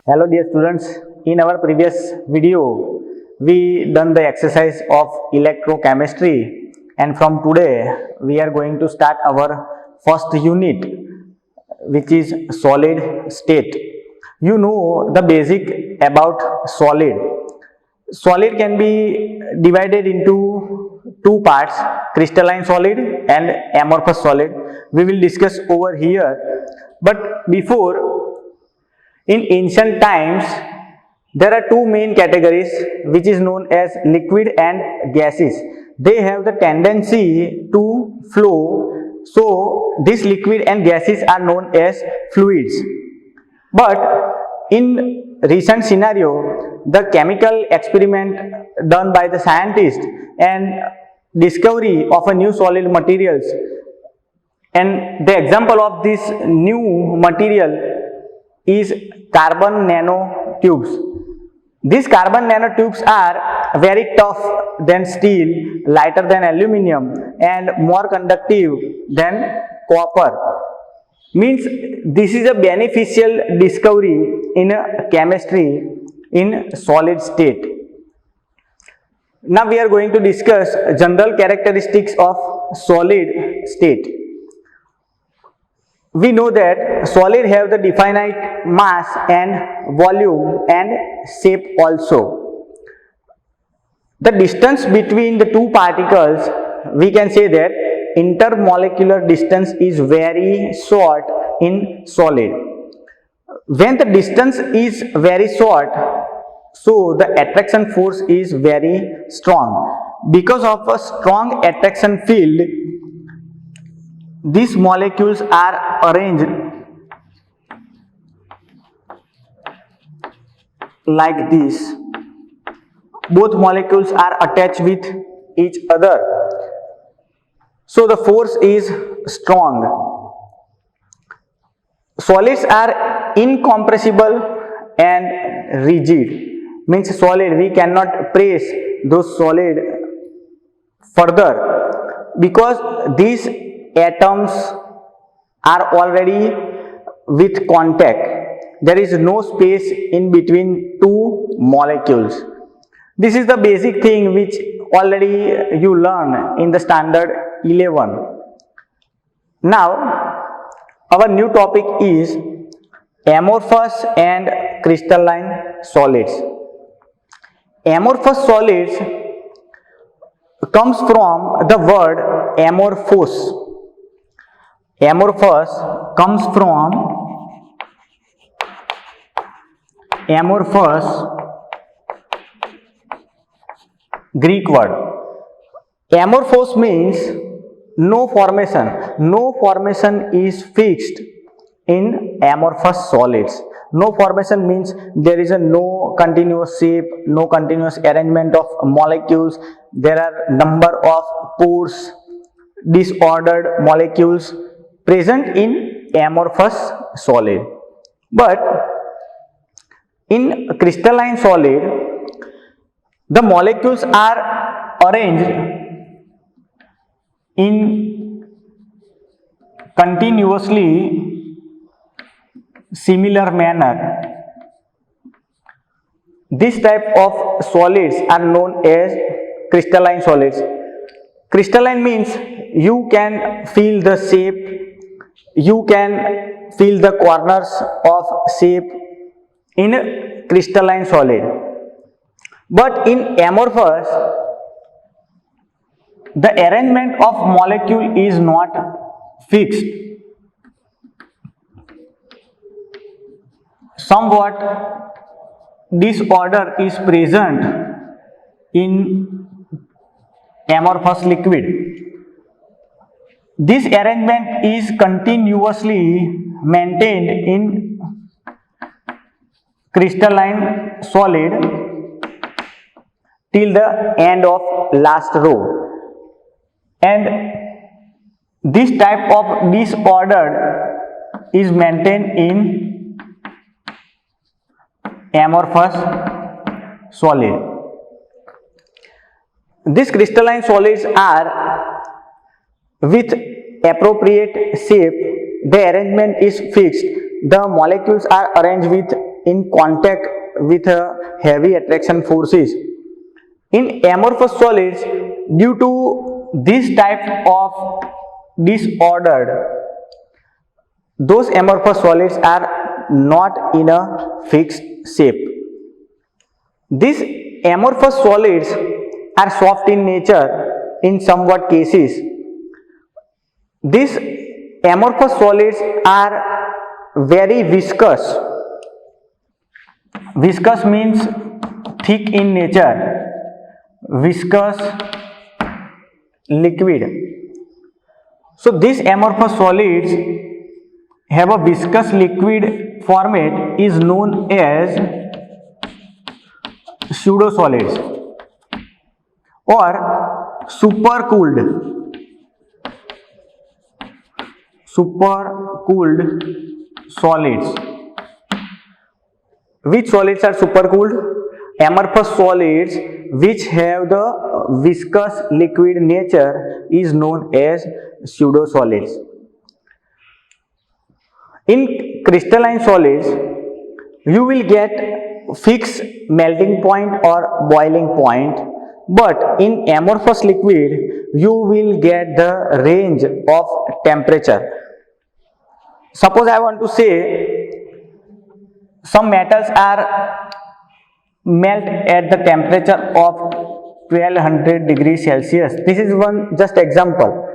Hello dear students, in our previous video we done the exercise of electrochemistry, and from today we are going to start our first unit, which is solid state. You know the basic about solid. Solid can be divided into two parts, crystalline solid and amorphous solid. We will discuss over here, but before, in ancient times, there are two main categories which is known as liquid and gases. They have the tendency to flow, so these liquid and gases are known as fluids. But in recent scenario, the chemical experiment done by the scientists and discovery of a new solid materials, and the example of this new material is carbon nanotubes. These carbon nanotubes are very tough than steel, lighter than aluminium, and more conductive than copper. Means this is a beneficial discovery in chemistry in solid state. Now we are going to discuss general characteristics of solid state. We know that solid have the definite mass and volume and shape also. The distance between the two particles, we can say that intermolecular distance is very short in solid. When the distance is very short, so the attraction force is very strong. Because of a strong attraction field, these molecules are arranged like this. Both molecules are attached with each other, so the force is strong. Solids are incompressible and rigid. Means solid, we cannot press those solid further because these atoms are already with contact. There is no space in between two molecules. This is the basic thing which already you learn in the standard 11. Now our new topic is amorphous and crystalline solids. Amorphous solids comes from the word amorphous. Amorphous comes from amorphous Greek word. Amorphous means no formation. No formation is fixed in amorphous solids. No formation means there is a no continuous shape, no continuous arrangement of molecules. There are number of pores, disordered molecules present in amorphous solid. But in crystalline solid, the molecules are arranged in continuously similar manner. This type of solids are known as crystalline solids. Crystalline means you can feel the shape, you can feel the corners of shape in crystalline solid. But in amorphous, the arrangement of molecule is not fixed. Somewhat disorder is present in amorphous liquid. This arrangement is continuously maintained in crystalline solid till the end of last row, and this type of disorder is maintained in amorphous solid. These crystalline solids are with appropriate shape. The arrangement is fixed. The molecules are arranged with in contact with heavy attraction forces. In amorphous solids, due to this type of disordered, those amorphous solids are not in a fixed shape. These amorphous solids are soft in nature in somewhat cases. These amorphous solids are very viscous. Viscous means thick in nature. Viscous liquid. So these amorphous solids have a viscous liquid format is known as pseudosolids or supercooled solids. Which solids are supercooled? Amorphous solids which have the viscous liquid nature is known as pseudosolids. In crystalline solids, you will get fixed melting point or boiling point, but in amorphous liquid, you will get the range of temperature. Suppose I want to say some metals are melt at the temperature of 1200 degrees Celsius. This is one just example.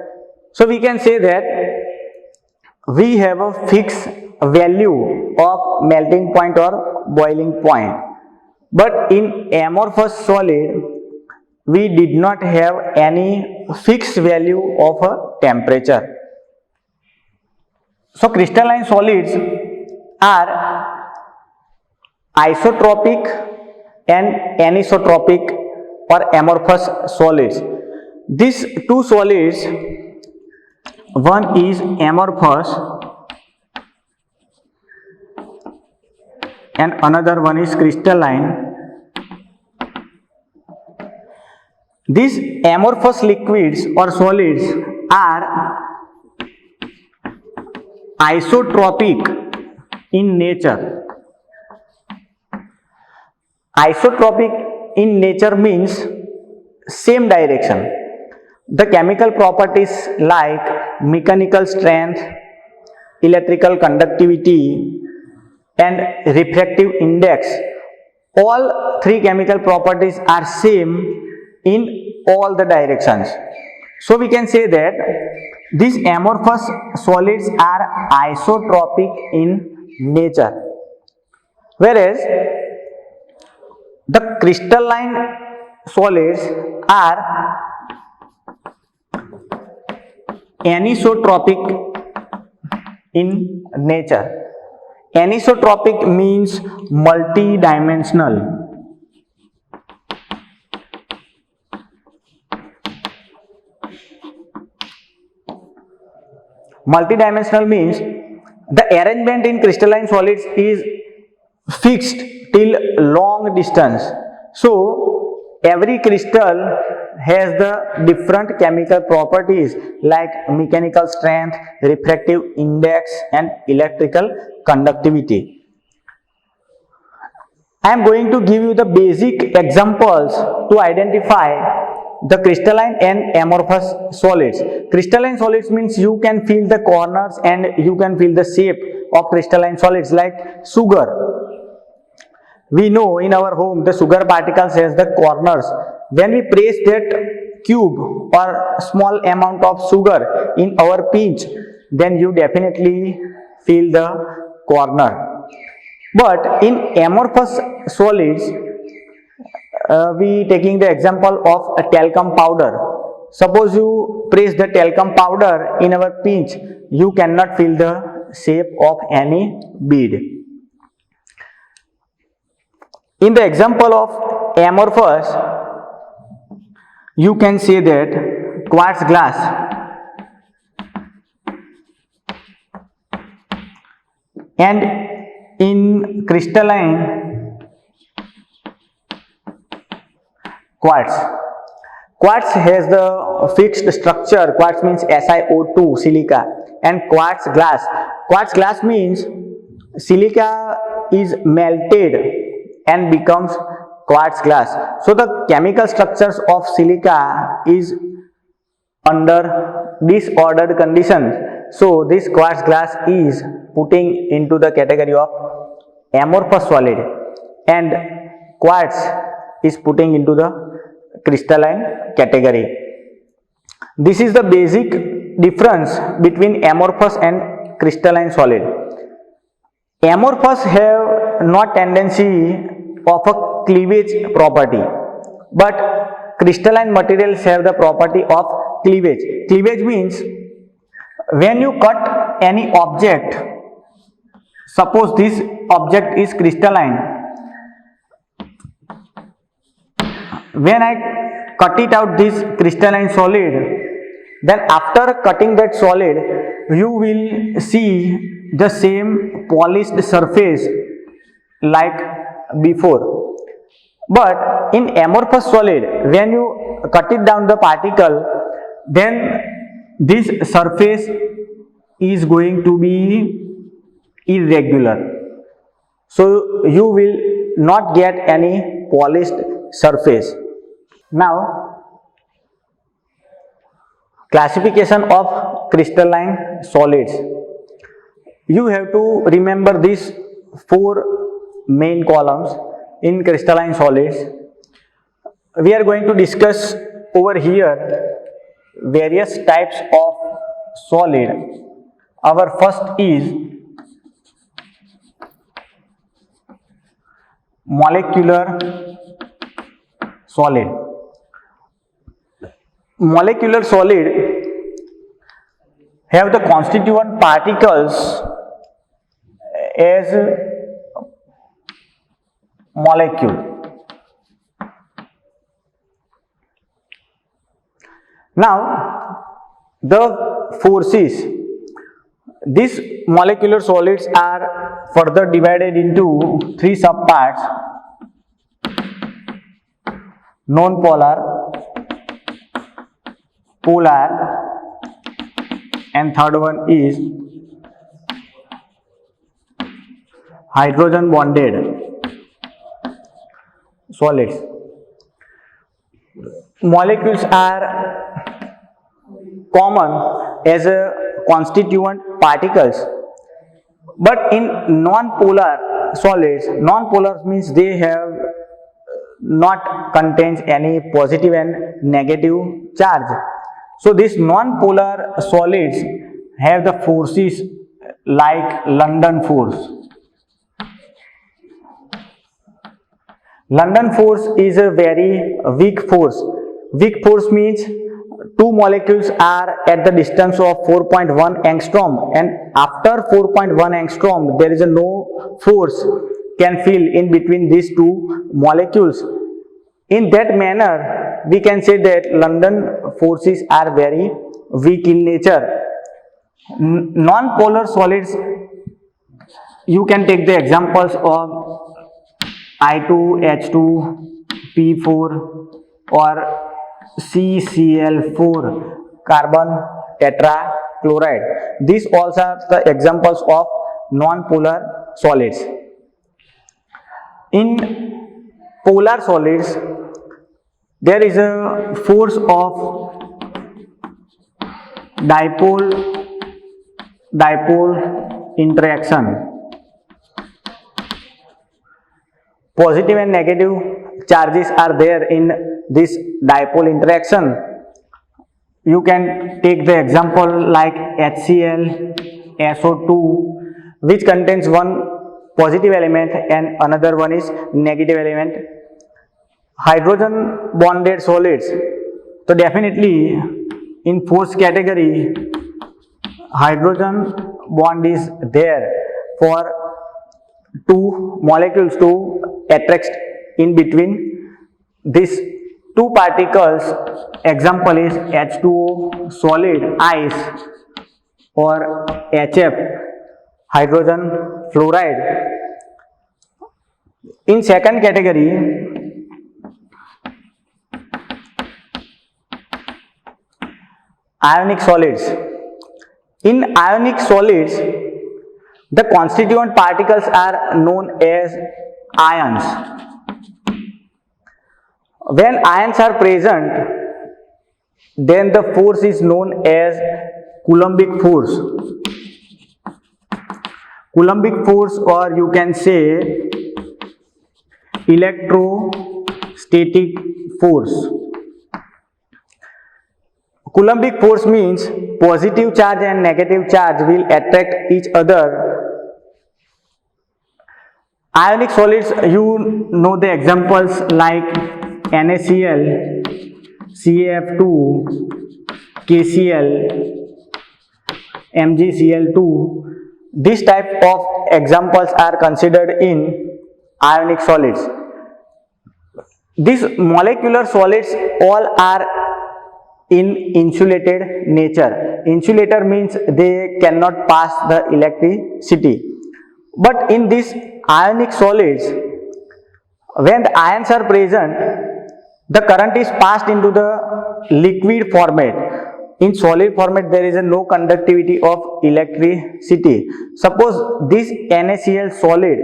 So we can say that we have a fixed value of melting point or boiling point, but in amorphous solid we did not have any fixed value of a temperature. So crystalline solids are isotropic and anisotropic or amorphous solids. These two solids, one is amorphous and another one is crystalline. These amorphous liquids or solids are isotropic in nature. Isotropic in nature means same direction. The chemical properties like mechanical strength, electrical conductivity and refractive index, all three chemical properties are same in all the directions. So we can say that these amorphous solids are isotropic in nature, whereas the crystalline solids are anisotropic in nature. Anisotropic means multi-dimensional. Multi-dimensional means the arrangement in crystalline solids is fixed till long distance. So every crystal has the different chemical properties like mechanical strength, refractive index and electrical conductivity. I am going to give you the basic examples to identify the crystalline and amorphous solids. Crystalline solids means you can feel the corners and you can feel the shape of crystalline solids like sugar. We know in our home the sugar particles has the corners. When we press that cube or small amount of sugar in our pinch, then you definitely feel the corner. But in amorphous solids, we taking the example of a talcum powder. Suppose you press the talcum powder in our pinch, you cannot feel the shape of any bead. In the example of amorphous, you can say that quartz glass and in crystalline quartz. Quartz has the fixed structure. Quartz means SiO2, silica, and quartz glass. Quartz glass means silica is melted and becomes quartz glass. So the chemical structures of silica is under disordered conditions. So this quartz glass is putting into the category of amorphous solid, and quartz is putting into the crystalline category. This is the basic difference between amorphous and crystalline solid. Amorphous have no tendency of a cleavage property, but crystalline materials have the property of cleavage. Cleavage means when you cut any object, suppose this object is crystalline, when I cut it out this crystalline solid, then after cutting that solid you will see the same polished surface like before. But in amorphous solid, when you cut it down the particle, then this surface is going to be irregular, so you will not get any polished surface. Now, classification of crystalline solids. You have to remember these four main columns in crystalline solids. We are going to discuss over here various types of solid. Our first is molecular solid. Molecular solid have the constituent particles as molecule. Now, the forces, these molecular solids are further divided into three subparts: non-polar, polar, and third one is hydrogen bonded solids. Molecules are common as a constituent particles, but in non-polar solids, non-polar means they have not contains any positive and negative charge. So these non-polar solids have the forces like London force. London force is a very weak force. Weak force means two molecules are at the distance of 4.1 angstrom, and after 4.1 angstrom there is no force can feel in between these two molecules. In that manner we can say that London forces are very weak in nature. Non-polar solids, you can take the examples of I2H2 P4 or CCl4, carbon tetrachloride. These also are the examples of non-polar solids. In polar solids, there is a force of dipole interaction. Positive and negative charges are there in this dipole interaction. You can take the example like HCl, SO2, which contains one positive element and another one is negative element. Hydrogen bonded solids, so definitely in force category hydrogen bond is there for two molecules to attract in between these two particles. Example is H2O solid ice or HF hydrogen fluoride. In second category, ionic solids. In ionic solids, The constituent particles are known as ions. When ions are present, then the force is known as Coulombic force. Coulombic force, or you can say electrostatic force. Coulombic force means positive charge and negative charge will attract each other. Ionic solids, you know the examples like NaCl, CaF2, KCl, MgCl2. These type of examples are considered in ionic solids. These molecular solids all are in insulated nature. Insulator means they cannot pass the electricity. But in these ionic solids, when the ions are present, the current is passed into the liquid format. In solid format, there is no conductivity of electricity. Suppose this NaCl solid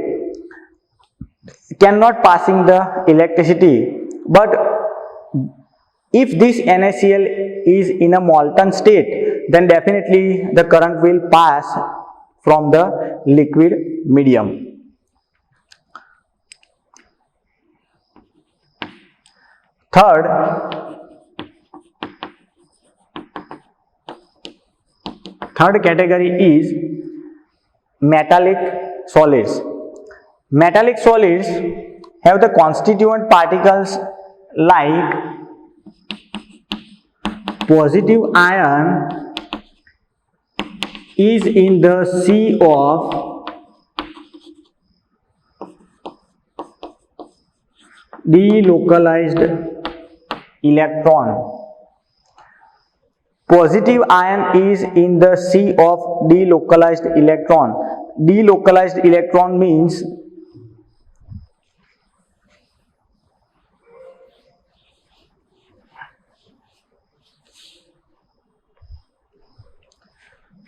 cannot passing the electricity, but if this NaCl is in a molten state, then definitely the current will pass from the liquid medium. Third category is metallic solids. Metallic solids have the constituent particles like positive ion is in the sea of delocalized electron. Positive ion is in the sea of delocalized electron. Delocalized electron means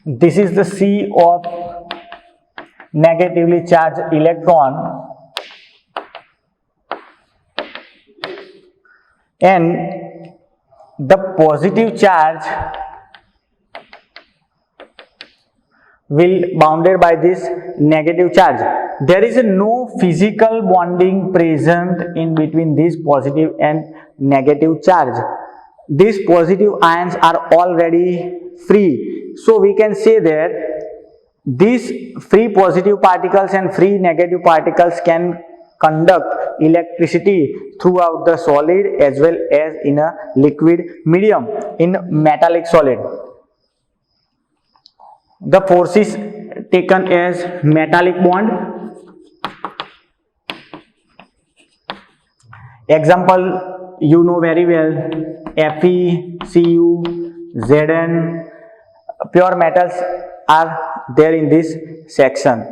this is the sea of negatively charged electron, and the positive charge will bounded by this negative charge. There is no physical bonding present in between this positive and negative charge. These positive ions are already free. So we can say that these free positive particles and free negative particles can conduct electricity throughout the solid as well as in a liquid medium. In metallic solid, the force is taken as metallic bond. Example you know very well, Fe, Cu, Zn. Pure metals are there in this section.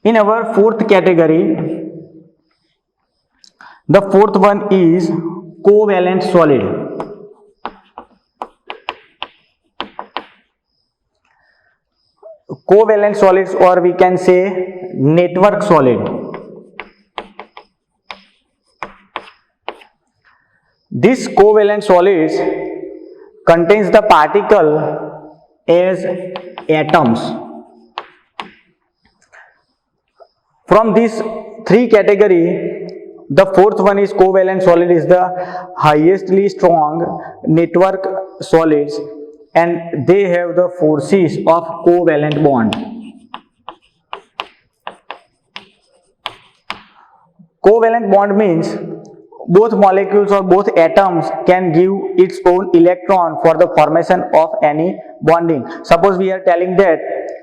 In our fourth category, the fourth one is covalent solid. Covalent solids, or we can say network solid. This covalent solids contains the particle as atoms. From these three category, the fourth one is covalent solid is the highestly strong network solids, and they have the forces of covalent bond. Covalent bond means both molecules or both atoms can give its own electron for the formation of any bonding. Suppose we are telling that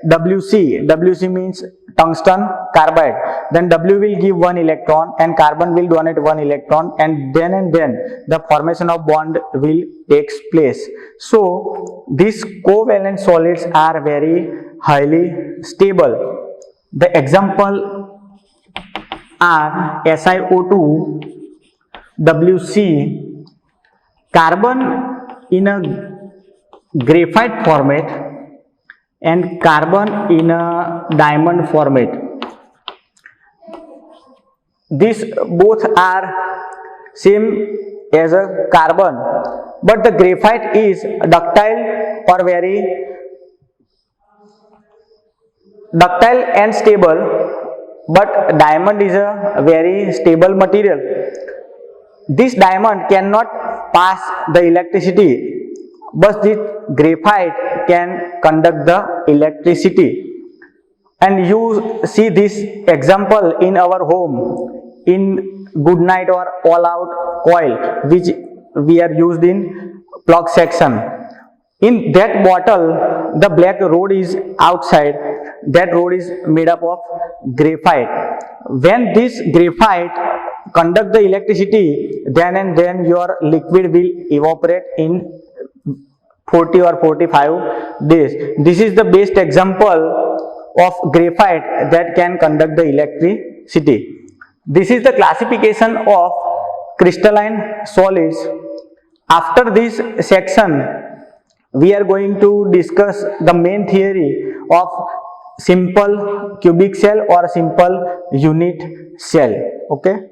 WC means tungsten carbide, then W will give one electron and carbon will donate one electron, and then the formation of bond will takes place. So these covalent solids are very highly stable. The example are SiO2, WC, carbon in a graphite format, and carbon in a diamond format. These both are same as a carbon, but the graphite is ductile or very ductile and stable, but diamond is a very stable material. This diamond cannot pass the electricity, but this graphite can conduct the electricity. And you see this example in our home in Goodnight or All Out coil, which we are used in plug section. In that bottle, the black rod is outside. That rod is made up of graphite. When this graphite conduct the electricity, then and then your liquid will evaporate in 40 or 45 days. This is the best example of graphite that can conduct the electricity. This is the classification of crystalline solids. After this section, we are going to discuss the main theory of simple cubic shell or simple unit shell. Okay.